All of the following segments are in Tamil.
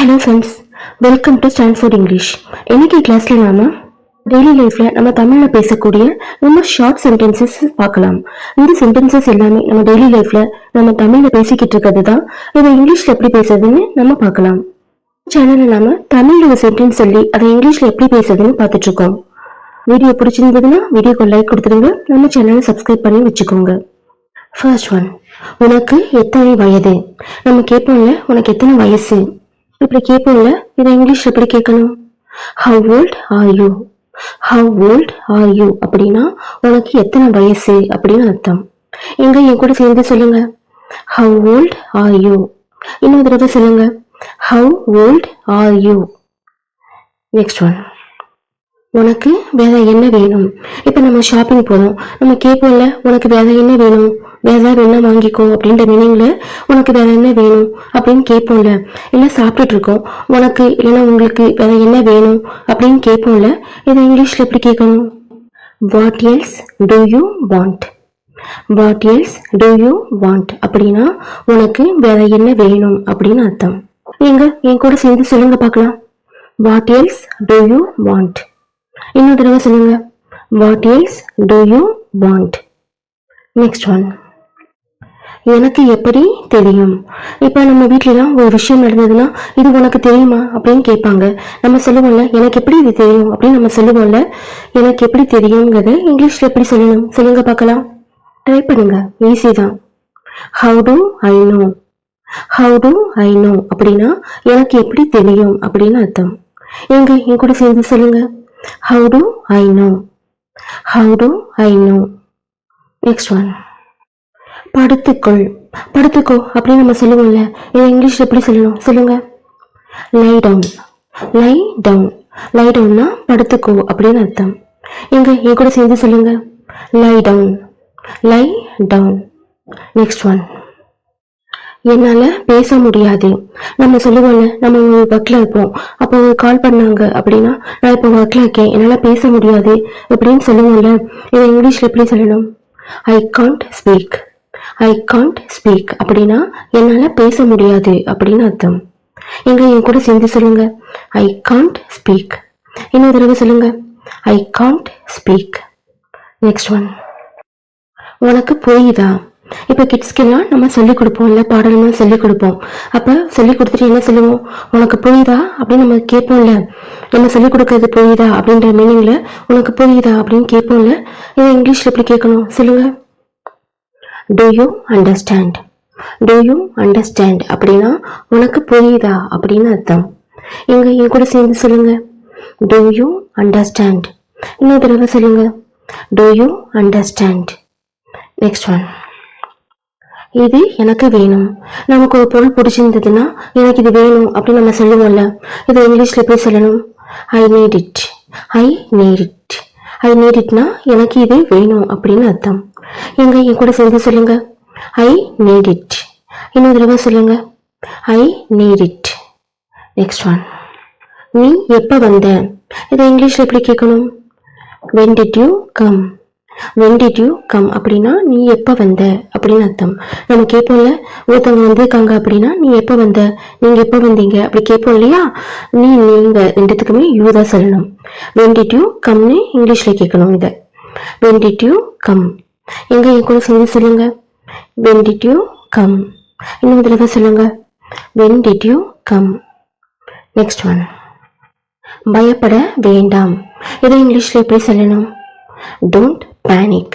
Hello friends, welcome to Stanford English. இன்னைக்கு கிளாஸ்ல நாம டெய்லி லைஃப்ல நம்ம தமிழ்ல பேசக்கூடிய ரொம்ப ஷார்ட் சென்டென்சஸ் பார்க்கலாம். இந்த சென்டென்சஸ் எல்லாமே நம்ம டெய்லி லைஃப்ல நம்ம தமிழ்ல பேசிக்கிட்டு இருக்கிறது தான். இதை இங்கிலீஷ்ல எப்படி பேசுறதுன்னு நம்ம பார்க்கலாம். சேனல்ல நாம தமிழ்ல ஒரு சென்டென்ஸ் சொல்லி அதை இங்கிலீஷ்ல எப்படி பேசுறதுன்னு பார்த்துட்டு இருக்கோம். வீடியோ பிடிச்சிருந்ததுன்னா வீடியோக்கு லைக் கொடுத்துருங்க, நம்ம சேனலை சப்ஸ்கிரைப் பண்ணி வச்சுக்கோங்க. ஃபர்ஸ்ட் ஒன், உனக்கு எத்தனை வயது? நம்ம கேட்போம்ல, உனக்கு எத்தனை வயசு? இப்படி கேட்போம்ல, இதை இங்கிலீஷ்ல எப்படி கேட்கணும்? How old are you? How old are you அப்படின்னா உனக்கு எத்தனை வயசு அப்படின்னு அர்த்தம். எங்க என் கூட சேர்ந்து சொல்லுங்க. How old are you? இன்னொரு தடவை சொல்லுங்க. How old are you? Next one, உனக்கு வேற என்ன வேணும்? இப்ப நம்ம ஷாப்பிங் போறோம், நம்ம கேட்போம்ல, உனக்கு வேற என்ன வேணும், வேற என்ன வாங்கிக்கோ அப்படின்ற மீனிங்ல உனக்கு வேற என்ன வேணும் அப்படின்னு கேட்போம்ல. இல்ல சாப்பிட்டுட்டு இருக்கோம், உனக்கு இல்லைன்னா உங்களுக்கு வேற என்ன வேணும் அப்படின்னு கேட்போம்ல. இதை இங்கிலீஷ்ல எப்படி கேட்கணும்? What else to you want? What else to you want அப்படின்னா உனக்கு வேற என்ன வேணும் அப்படின்னு அர்த்தம். எங்க என் கூட சேர்ந்து சொல்லுங்க பார்க்கலாம். What else to you want? இன்னொரு தடவை சொல்லுங்க. What else to you want? Next one, எனக்கு எப்படி தெரியும்? இப்ப நம்ம வீட்டுலாம் ஒரு விஷயம் நடந்ததுன்னா இது உனக்கு தெரியுமா அப்படின்னு கேட்பாங்க. நம்ம சொல்லுவோம்ல, எனக்கு எப்படி இது தெரியும் அப்படின்னு நம்ம சொல்லுவோம்ல. எனக்கு எப்படி தெரியுங்கிறத இங்கிலீஷ்ல எப்படி சொல்லணும் சொல்லுங்க பார்க்கலாம். ட்ரை பண்ணுங்க, ஈஸி தான். How do I know? How do I no அப்படின்னா எனக்கு எப்படி தெரியும் அப்படின்னு அர்த்தம். எங்க என் கூட சேர்ந்து சொல்லுங்க. How do I know? How do I know? Next one, படுத்துக்கொள். படுத்துக்கோ அப்படின்னு நம்ம சொல்லுவோம்ல, இதை இங்கிலீஷ்ல எப்படி சொல்லணும் சொல்லுங்க. Lie down. Lie down. லை டவுன்னா படுத்துக்கோ அப்படின்னு அர்த்தம். எங்க என் கூட சேர்ந்து சொல்லுங்க. Lie down. Lie down. Next one, என்னால பேச முடியாது. நம்ம சொல்லுவோம்ல, நம்ம ஒரு ஒர்க்ல இருப்போம், அப்போ கால் பண்ணாங்க அப்படின்னா நான் இப்போ ஒர்க்ல இருக்கேன், என்னால பேச முடியாது அப்படின்னு சொல்லுவோம்ல. இதை இங்கிலீஷ்ல எப்படி சொல்லணும்? I can't speak. I can't speak அப்படின்னா என்னால பேச முடியாது அப்படின்னு அர்த்தம். எங்க என் கூட சேர்ந்து சொல்லுங்க. I can't speak. இன்னொரு தடவை சொல்லுங்க. I can't speak. Next one, உனக்கு புரியுதா? இப்ப கிட்ஸ்க்கெல்லாம் நம்ம சொல்லிக் கொடுப்போம்ல, பாடலாம் சொல்லிக் கொடுப்போம். அப்ப சொல்லிக் கொடுத்துட்டு என்ன சொல்லுவோம்? உனக்கு புரியுதா அப்படின்னு நம்ம கேட்போம்ல. நம்ம சொல்லிக் கொடுக்கறது புரியுதா அப்படின்ற மீனிங்ல உனக்கு புரியுதா அப்படின்னு கேட்போம்ல. இதை இங்கிலீஷ்ல எப்படி கேட்கணும் சொல்லுங்க. Do you understand? Do you understand அப்படின்னா உனக்கு புரியுதா அப்படின்னு அர்த்தம். எங்க என் கூட சேர்ந்து சொல்லுங்க. Do you understand? இன்னொரு தடவை சொல்லுங்க. Do you understand? Next one, இது எனக்கு வேணும். நமக்கு ஒரு பொருள் பிடிச்சிருந்ததுன்னா எனக்கு இது வேணும் அப்படின்னு நம்ம சொல்லுவோம்ல. இதை இங்கிலீஷ்ல எப்படி சொல்லணும்? I need it. I need it. I need இட்னா எனக்கு இது வேணும் அப்படின்னு அர்த்தம். எங்க என் கூட சேர்ந்து சொல்லுங்க. ஐ நீட் இட். இன்னொரு தடவை சொல்லுங்க. ஐ நீட் இட். நெக்ஸ்ட் ஒன், நீ எப்ப வந்த? இதை இங்கிலீஷ்ல எப்படி கேட்கணும்? when did you come? when did you come அப்படின்னா நீ எப்ப வந்த அப்படின்னு அர்த்தம். நம்ம கேட்போம்ல, ஒருத்தவங்க வந்திருக்காங்க அப்படின்னா நீ எப்ப வந்த, நீங்க எப்ப வந்தீங்க அப்படி கேட்போம் இல்லையா. நீங்க ரெண்டுத்துக்குமே யூ தான் சொல்லணும். when did you comeன்னு இங்கிலீஷ்ல கேட்கணும். இதை when did you come? எங்க என் கூட சேர்ந்து சொல்லுங்க. when did you come? இன்னொரு தடவை சொல்லுங்க. when did you come? Next one, பயப்பட வேண்டாம். இதை இங்கிலீஷ்ல எப்படி சொல்லணும்? don't panic.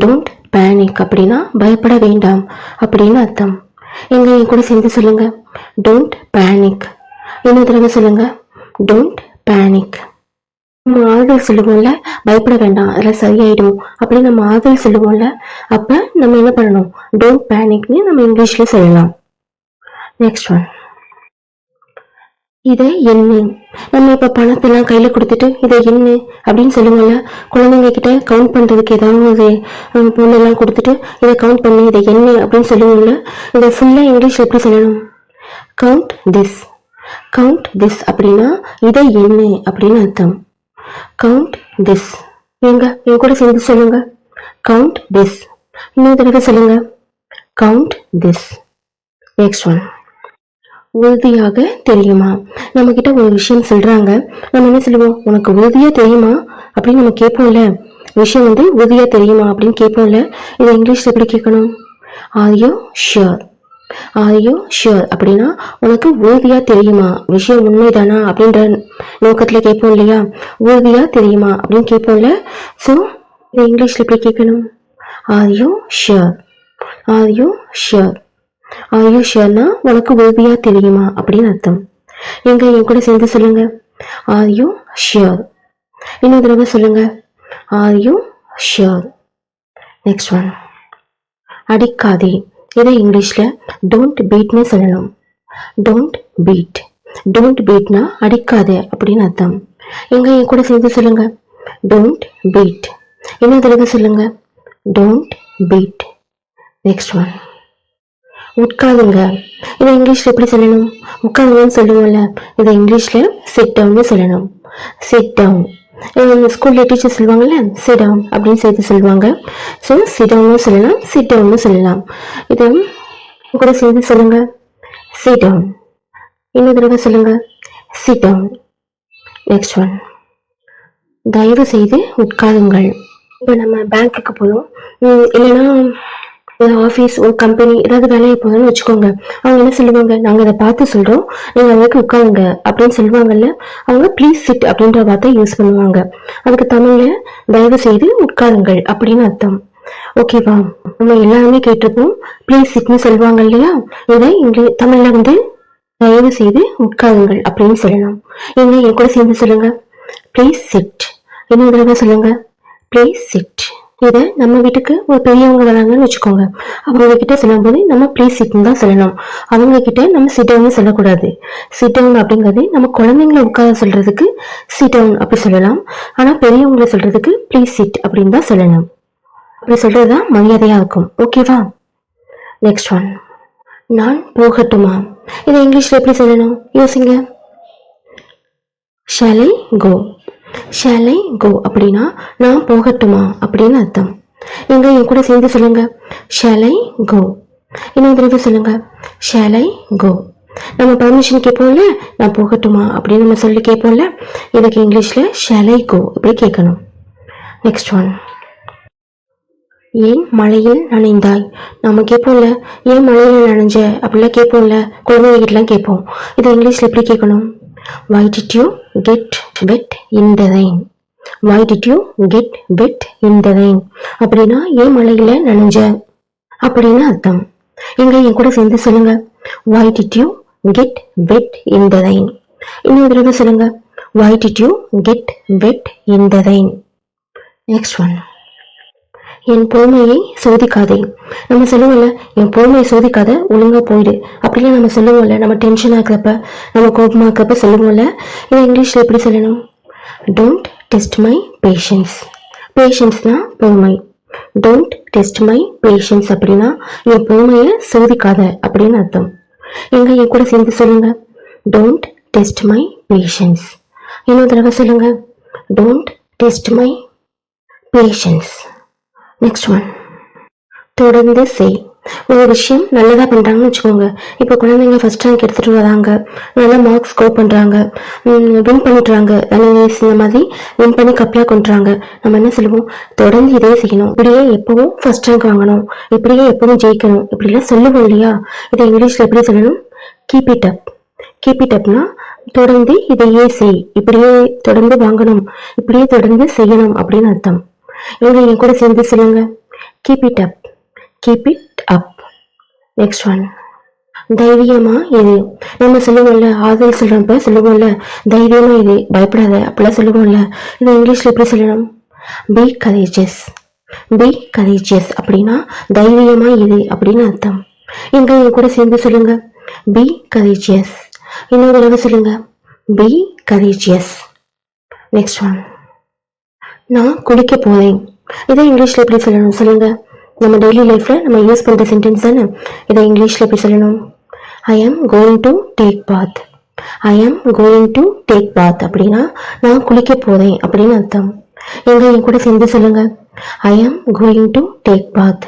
don't panic அப்படின்னா பயப்பட வேண்டாம் அப்படின்னு அர்த்தம். எங்க என் கூட சேர்ந்து சொல்லுங்க. don't panic. இன்னொரு தடவை சொல்லுங்க. don't panic. நம்ம ஆறுதல் சொல்லுவோம்ல, பயப்பட வேண்டாம் அதெல்லாம் சரியாயிடும் அப்படின்னு நம்ம ஆறுதல் சொல்லுவோம்ல. அப்ப நம்ம என்ன பண்ணணும்? டோன்ட் பேனிக்னு நம்ம இங்கிலீஷ்ல சொல்லலாம். நெக்ஸ்ட் ஒன், இதை எண்ணு. நம்ம இப்ப பணத்தெல்லாம் கையில கொடுத்துட்டு இதை எண்ணு அப்படின்னு சொல்லுவோம்ல. குழந்தைங்க கிட்ட கவுண்ட் பண்றதுக்கு ஏதாவது ஒரு பொண்ணெல்லாம் கொடுத்துட்டு இதை கவுண்ட் பண்ணி இதை எண்ணு அப்படின்னு சொல்லுவோம்ல. இதை ஃபுல்லா இங்கிலீஷ்ல எப்படி சொல்லணும்? Count this. கவுண்ட் திஸ் அப்படின்னா இதை எண்ணு அப்படின்னு அர்த்தம். Count this. எங்க என் கூட சேர்ந்து சொல்லுங்க. Count this. இன்னொரு தடவை சொல்லுங்க. Count this. நெக்ஸ்ட் ஒன், உறுதியாக தெரியுமா? நம்ம கிட்ட ஒரு விஷயம் சொல்றாங்க, நம்ம என்ன சொல்லுவோம், உனக்கு உறுதியா தெரியுமா அப்படின்னு நம்ம கேட்போம்ல. விஷயம் உறுதியா தெரியுமா அப்படின்னு கேட்போம்ல. இதை இங்கிலீஷ்ல எப்படி கேட்கணும்? Are you sure? Are you sure அப்படின்னா உனக்கு உறுதியா தெரியுமா, விஷயம் உண்மைதானா அப்படின்ற நோக்கத்துல கேட்போம் இல்லையா. உறுதியா தெரியுமா அப்படின்னு கேட்போம்ல. ஸோ இதை இங்கிலீஷ்ல எப்படி கேட்கணும்? Are you sure? Are you sure? Are you ஷியோர்னா உனக்கு உறுதியா தெரியுமா அப்படின்னு அர்த்தம். எங்க என் கூட சேர்ந்து சொல்லுங்க. Are you sure? இன்னொரு தடவை சொல்லுங்க. Are you sure? Next one, அடிக்காதே. இதை இங்கிலீஷ்ல டோன்ட் பீட்னு சொல்லணும். Don't beat. டோன்ட் பீட்னா அடிக்காதே அப்படின்னு அர்த்தம். எங்க என் கூட சேர்ந்து சொல்லுங்க. Don't beat. இன்னொரு தடவை சொல்லுங்க. Don't beat. நெக்ஸ்ட் ஒன், உட்காருங்க. இதை இங்கிலீஷ்ல எப்படி சொல்லணும்? உட்காருங்கன்னு சொல்லுவோம்ல, இதை இங்கிலீஷ்ல சிட் டவுன்னு சொல்லணும். Sit down. ஸ்கூல்ல டீச்சர் சொல்லுவாங்கல்ல, சிட் டவுன் அப்படின்னு சேர்த்து சொல்லுவாங்க. ஸோ சிட் டவுன்னு சொல்லலாம், சிட் டவுன்னு சொல்லலாம். இதை கூட சேர்த்து சொல்லுங்க. Sit down. இன்னொரு தடவை சொல்லுங்க. Sit down. நெக்ஸ்ட் ஒன், தயவு செய்து உட்காருங்கள். இப்போ நம்ம பேங்க்குக்கு போதும், இல்லைன்னா ஒரு ஆஃபீஸ், ஒரு கம்பெனி, ஏதாவது வேலையை போதும்னு வச்சுக்கோங்க. அவங்க என்ன சொல்லுவாங்க, நாங்கள் இதை பார்த்து சொல்கிறோம், நீங்கள் அதுக்கு உட்காருங்க அப்படின்னு சொல்லுவாங்கல்ல. அவங்க ப்ளீஸ் சிட் அப்படின்ற வார்த்தை யூஸ் பண்ணுவாங்க. அதுக்கு தமிழில் தயவு செய்து உட்காருங்கள் அப்படின்னு அர்த்தம். ஓகேவா? நம்ம எல்லாருமே கேட்டிருப்போம், ப்ளீஸ் சிட்னு சொல்லுவாங்க இல்லையா. இதை தமிழில் தயவு செய்து உட்காருங்கள் அப்படின்னு சொல்லலாம். எங்க என் கூட சேர்ந்து சொல்லுங்க. Please sit. இன்னொரு தடவை சொல்லுங்க. Please sit. இதை நம்ம வீட்டுக்கு ஒரு பெரியவங்க வராங்கன்னு வச்சுக்கோங்க. அவங்க கிட்ட சொல்லும் போது நம்ம ப்ளீஸ் சிட்னு தான் சொல்லணும். அவங்க கிட்ட நம்ம சிட் டவுன் சொல்லக்கூடாது. சிட் டவுன் அப்படிங்கிறது நம்ம குழந்தைங்களை உட்கார சொல்றதுக்கு சிட் டவுன் அப்படி சொல்லலாம். ஆனா பெரியவங்களை சொல்றதுக்கு ப்ளீஸ் சிட் அப்படின்னு தான் சொல்லணும். அப்படி சொல்றதுதான் மரியாதையா இருக்கும். ஓகேவா? நெக்ஸ்ட் ஒன், நான் போகட்டுமா. இதை இங்கிலீஷ்ல எப்படி சொல்லணும்? யோசிங்க. Shall I go? Shall I கோ அப்படின்னா நான் போகட்டுமா அப்படின்னு அர்த்தம். எங்க என் கூட சேர்ந்து சொல்லுங்க. ஷால் ஐ கோ? இன்னொரு தடவை சொல்லுங்க. ஷால் ஐ கோ? நம்ம பர்மிஷன் கேட்போம்ல, நான் போகட்டுமா அப்படின்னு நம்ம சொல்லி கேட்போம்ல. இதுக்கு இங்கிலீஷ்ல ஷால் ஐ கோ இப்படி கேட்கணும். நெக்ஸ்ட் ஒன், ஏன் மழையில் நனைந்தாய். நம்ம கேட்போம்ல, ஏன் மழையில் நனைஞ்ச அப்படிலாம் கேட்போம்ல, குழந்தைகிட்டலாம் கேட்போம். இது இங்கிலீஷ்ல எப்படி கேட்கணும்? Why did you get wet in the rain? Why did you get wet in the rain? அப்படின்னா ஏன் மழையில நனைஞ்ச அப்படின்னு அர்த்தம். எங்க என் கூட சேர்ந்து சொல்லுங்க. Why did you get wet in the rain? இன்னொரு தடவை சொல்லுங்க. Why did you get wet in the rain? Next one, என் பொறுமையை சோதிக்காதே. நம்ம சொல்லுவோம்ல, என் பொறுமையை சோதிக்காத, ஒழுங்கா போயிடு அப்படிலாம் நம்ம சொல்லுவோம்ல. நம்ம டென்ஷன் ஆக்குறப்ப, நம்ம கோபமா இருக்கிறப்ப சொல்லுவோம்ல. இதை இங்கிலீஷ்ல எப்படி சொல்லணும்? Don't test my patience. பேஷன்ஸ்னா பொறுமை. டோன்ட் டெஸ்ட் மை பேஷன்ஸ் அப்படின்னா என் பொறுமையை சோதிக்காத அப்படின்னு அர்த்தம். எங்க என் கூட சேர்ந்து சொல்லுங்க. Don't test my patience. இன்னொரு தடவை சொல்லுங்க. Don't test my patience. Next one, தொடர்ந்து செய். ஒரு விஷயம் நல்லதா பண்றாங்கன்னு வச்சுக்கோங்க. இப்போ குழந்தைங்க ஃபர்ஸ்ட் ரேங்க் எடுத்துட்டு வராங்க, நல்லா மார்க்ஸ் ஸ்கோர் பண்றாங்க, வின் பண்ணிடுறாங்க, இந்த மாதிரி வின் பண்ணி கப்லாம் கொண்டுறாங்க. நம்ம என்ன சொல்லுவோம்? தொடர்ந்து இதே செய்யணும், இப்படியே எப்பவும் ஃபர்ஸ்ட் ரேங்க் வாங்கணும், இப்படியே எப்பவும் ஜெயிக்கணும், இப்படிலாம் சொல்லுவோம் இல்லையா. இதை இங்கிலீஷ்ல எப்படி சொல்லணும்? Keep it up. Keep it அப்னா தொடர்ந்து இதையே செய், இப்படியே தொடர்ந்து வாங்கணும், இப்படியே தொடர்ந்து செய்யணும் அப்படின்னு அர்த்தம். இவங்க என் கூட சேர்ந்து சொல்லுங்க. Keep it up. Keep it up. Next one, தைரியமா இது. நம்ம சொல்லுவோம்ல, ஆறுதல் சொல்றப்ப சொல்லுவோம்ல, தைரியமா இது, பயப்படாத அப்படிலாம் சொல்லுவோம்ல. இதை இங்கிலீஷ்ல எப்படி சொல்லணும்? B courageous. பி கரேஜஸ் அப்படின்னா தைரியமா இது அப்படின்னு அர்த்தம். எங்க என் கூட சேர்ந்து சொல்லுங்க. Be courageous. இன்னொரு தடவை சொல்லுங்க. Be courageous. நெக்ஸ்ட் ஒன், நான் குளிக்க போறேன். இதை இங்கிலீஷ்ல எப்படி சொல்லணும் சொல்லுங்க. நம்ம டெய்லி லைஃப்ல நம்ம யூஸ் பண்ற சென்டென்ஸ் தானே. இதை இங்கிலீஷ்ல எப்படி சொல்லணும்? I am going to take bath. I am going to take பாத் அப்படின்னா நான் குளிக்க போறேன் அப்படின்னு அர்த்தம். எங்க என் கூட சேர்ந்து சொல்லுங்க. ஐ ஆம் கோயிங் டு டேக் பாத்.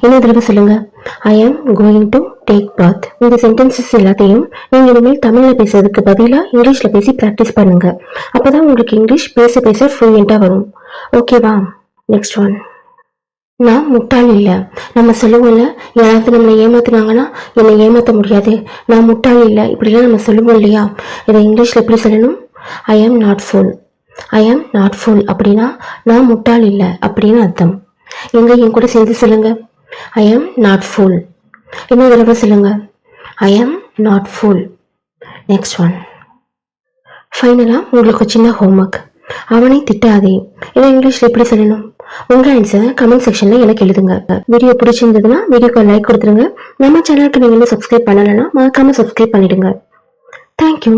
இன்னொரு தடவை சொல்லுங்க. ஐ ஆம் கோயிங் டு டேக் பாத். இந்த சென்டென்சஸ் எல்லாத்தையும் நீங்க இனிமேல் தமிழ்ல பேசுறதுக்கு பதிலா இங்கிலீஷ்ல பேசி பிராக்டிஸ் பண்ணுங்க. அப்பதான் உங்களுக்கு இங்கிலீஷ் பேச பேச ஃப்ளூயண்டா வரும். ஓகேவா? Next one. நான் முட்டாள் இல்ல. நம்ம சொல்லுவோம்ல, யாராவது நம்மளை ஏமாத்துனாங்கன்னா என்னை ஏமாத்த முடியாது, நான் முட்டாள் இல்ல, இப்படிலாம் நம்ம சொல்லுவோம் இல்லையா? இதை இங்கிலீஷ்ல எப்படி சொல்லணும்? I am not full. I am not full அப்படின்னா நான் முட்டாள் இல்ல அப்படின்னு அர்த்தம். எங்க என் கூட சேர்ந்து சொல்லுங்க. ஐ ஆம் நாட் ஃபுல். இன்னொரு தடவை சொல்லுங்க. ஐ am not full. Next one. ஃபைனலா உங்களுக்கு சின்ன ஹோம்ஒர்க். அவனை திட்டாதே. இதை இங்கிலீஷ்ல எப்படி சொல்லணும்? உங்க ஆன்சரை கமெண்ட் செக்ஷன்ல எனக்கு எழுதுங்க. வீடியோ பிடிச்சிருந்ததுன்னா வீடியோக்கு லைக் கொடுத்துருங்க. நம்ம சேனலுக்கு நீங்க இன்னும் சப்ஸ்கிரைப் பண்ணலைன்னா மறக்காம சப்ஸ்கிரைப் பண்ணிடுங்க. தேங்க்யூ.